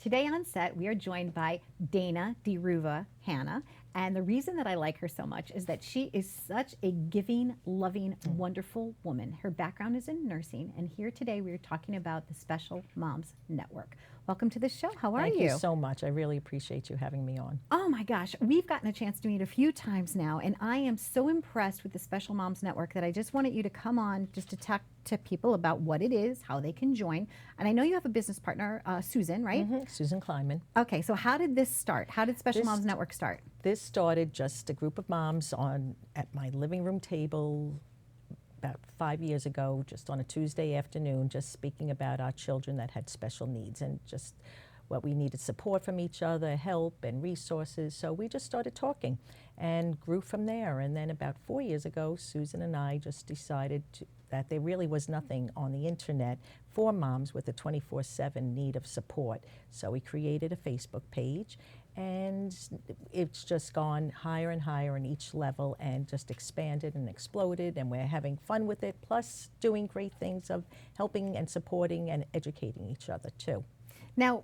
Today on set, we are joined by Dana DeRuvo Hannah. And the reason that I like her so much is that she is such a giving, loving, wonderful woman. Her background is in nursing, and here today we are talking about the Special Moms Network. Welcome to the show. How are you? Thank you so much. I really appreciate you having me on. Oh my gosh, we've gotten a chance to meet a few times now, and I am so impressed with the Special Moms Network that I just wanted you to come on just to talk to people about what it is, how they can join. And I know you have a business partner, Susan, right? Susan Kleinman. Okay, so how did this start? How did Special Moms Network start? This started just a group of moms at my living room table about 5 years ago, just on a Tuesday afternoon, just speaking about our children that had special needs and just what we needed support from each other, help and resources. So we just started talking and grew from there. And then about 4 years ago, Susan and I just decided that there really was nothing on the internet for moms with a 24/7 need of support. So we created a Facebook page, and it's just gone higher and higher in each level and just expanded and exploded, and we're having fun with it, plus doing great things of helping and supporting and educating each other too. Now,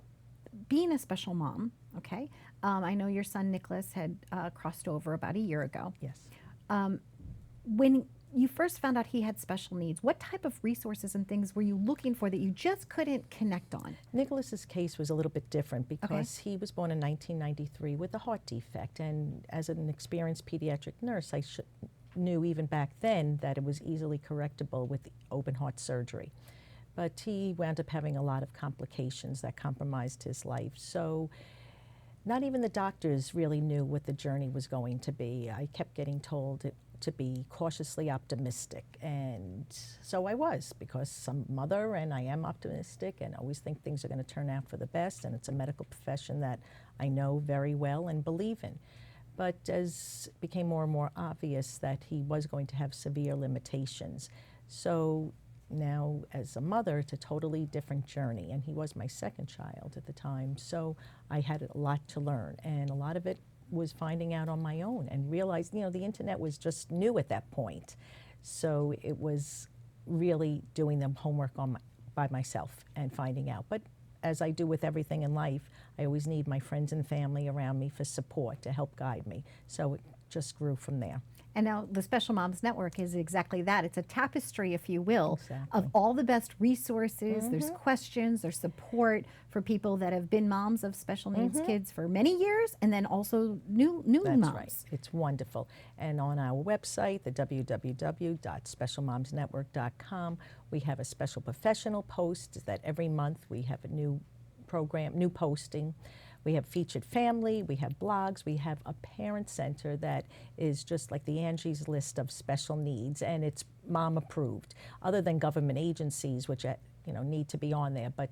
being a special mom, okay, I know your son Nicholas had crossed over about a year ago. Yes. When you first found out he had special needs, what type of resources and things were you looking for that you just couldn't connect on? Nicholas's case was a little bit different because he was born in 1993 with a heart defect, and as an experienced pediatric nurse, I knew even back then that it was easily correctable with open heart surgery. But he wound up having a lot of complications that compromised his life. So not even the doctors really knew what the journey was going to be. I kept getting told to be cautiously optimistic, and so I was, because I'm a mother and I am optimistic and always think things are going to turn out for the best, and it's a medical profession that I know very well and believe in. But as it became more and more obvious that he was going to have severe limitations, so now as a mother, it's a totally different journey, and he was my second child at the time, so I had a lot to learn, and a lot of it was finding out on my own and realized, the internet was just new at that point. So it was really doing the homework by myself and finding out. But as I do with everything in life, I always need my friends and family around me for support to help guide me. So it just grew from there. And now the Special Moms Network is exactly that. It's a tapestry, if you will, Exactly. of all the best resources. There's questions, there's support for people that have been moms of special needs kids for many years, and then also new That's moms. right. It's wonderful. And on our website, the www.specialmomsnetwork.com, we have a special professional post that every month we have a new program, new posting. We have featured family, we have blogs, we have a parent center that is just like the Angie's List of special needs, and it's mom approved, other than government agencies, which need to be on there, but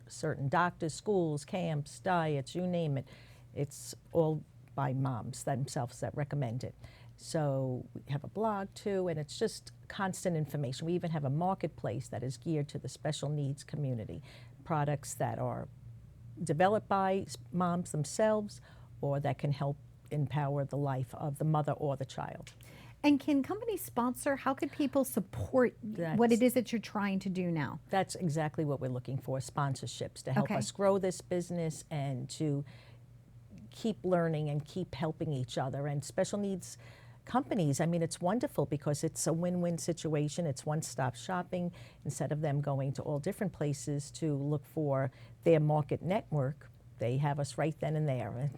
certain doctors, schools, camps, diets, you name it, it's all by moms themselves that recommend it. So we have a blog too, and it's just constant information. We even have a marketplace that is geared to the special needs community, products that are developed by moms themselves or that can help empower the life of the mother or the child. And can companies sponsor? How could people support what it is that you're trying to do now? That's exactly what we're looking for, sponsorships to help us grow this business and to keep learning and keep helping each other. And special needs companies, it's wonderful because it's a win-win situation. It's one-stop shopping. Instead of them going to all different places to look for their market network, they have us right then and there,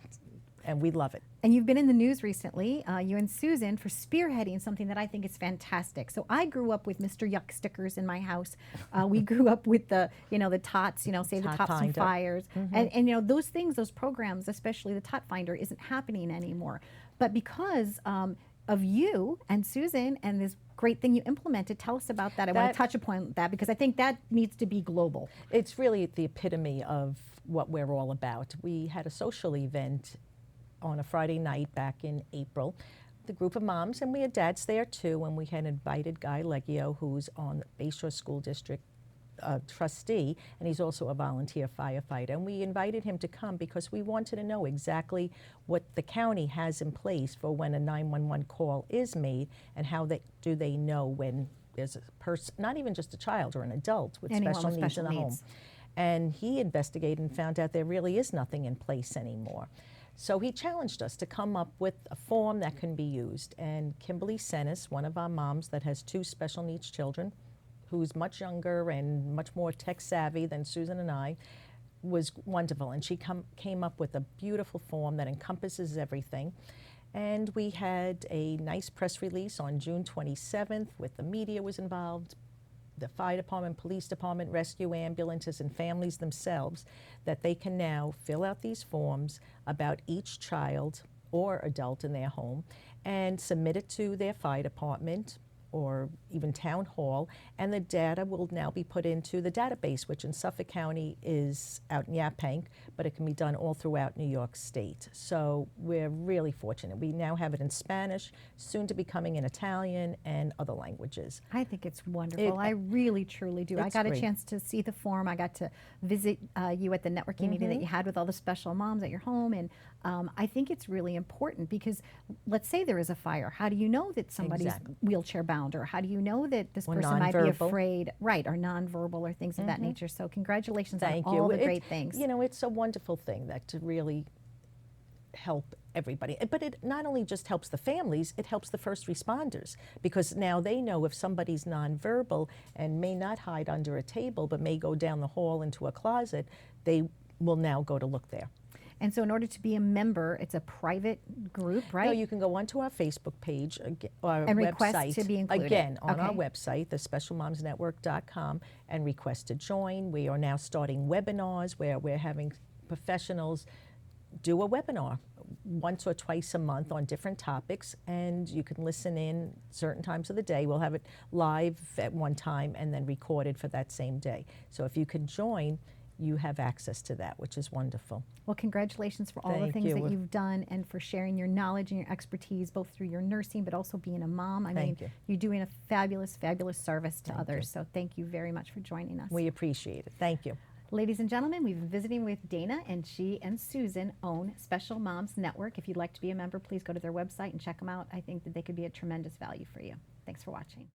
and we love it. And you've been in the news recently, you and Susan, for spearheading something that I think is fantastic. So I grew up with Mr. Yuck stickers in my house. We grew up with the tots, Save the Tots from Fires. And those things, those programs, especially the Tot Finder, isn't happening anymore. But because of you and Susan and this great thing you implemented, tell us about that. I want to touch upon that because I think that needs to be global. It's really the epitome of what we're all about. We had a social event on a Friday night back in April, the group of moms, and we had dads there too, and we had invited Guy Leggio, who's on Bayshore School District trustee, and he's also a volunteer firefighter. And we invited him to come because we wanted to know exactly what the county has in place for when a 911 call is made, and how do they know when there's a person, not even just a child or an adult with special needs in the home. And he investigated and found out there really is nothing in place anymore. So he challenged us to come up with a form that can be used. And Kimberly Senes, one of our moms that has 2 special needs children, who's much younger and much more tech savvy than Susan and I, was wonderful. And she came up with a beautiful form that encompasses everything. And we had a nice press release on June 27th with the media was involved, the fire department, police department, rescue ambulances, and families themselves, that they can now fill out these forms about each child or adult in their home and submit it to their fire department or even town hall, and the data will now be put into the database, which in Suffolk County is out in Yaphank, but it can be done all throughout New York State. So we're really fortunate. We now have it in Spanish, soon to be coming in Italian and other languages. I think it's wonderful. I really, truly do. I got a chance to see the form. I got to visit you at the networking meeting that you had with all the special moms at your home, and I think it's really important because let's say there is a fire. How do you know that somebody's wheelchair bound, or how do you know that this person might be afraid, right, or nonverbal or things of that nature? So congratulations on all the great things. You know, it's a wonderful thing that to really help everybody. But it not only just helps the families, it helps the first responders, because now they know if somebody's nonverbal and may not hide under a table but may go down the hall into a closet, they will now go to look there. And so in order to be a member, it's a private group, right? No, you can go onto our Facebook page, our and website. Request to be included. Again, on our website, thespecialmomsnetwork.com, and request to join. We are now starting webinars where we're having professionals do a webinar once or twice a month on different topics, and you can listen in certain times of the day. We'll have it live at one time and then recorded for that same day. So if you can join, you have access to that, which is wonderful. Well, congratulations for all the things that you've done and for sharing your knowledge and your expertise, both through your nursing, but also being a mom. I mean, you're doing a fabulous, fabulous service to others. So thank you very much for joining us. We appreciate it. Thank you. Ladies and gentlemen, we've been visiting with Dana, and she and Susan own Special Moms Network. If you'd like to be a member, please go to their website and check them out. I think that they could be a tremendous value for you. Thanks for watching.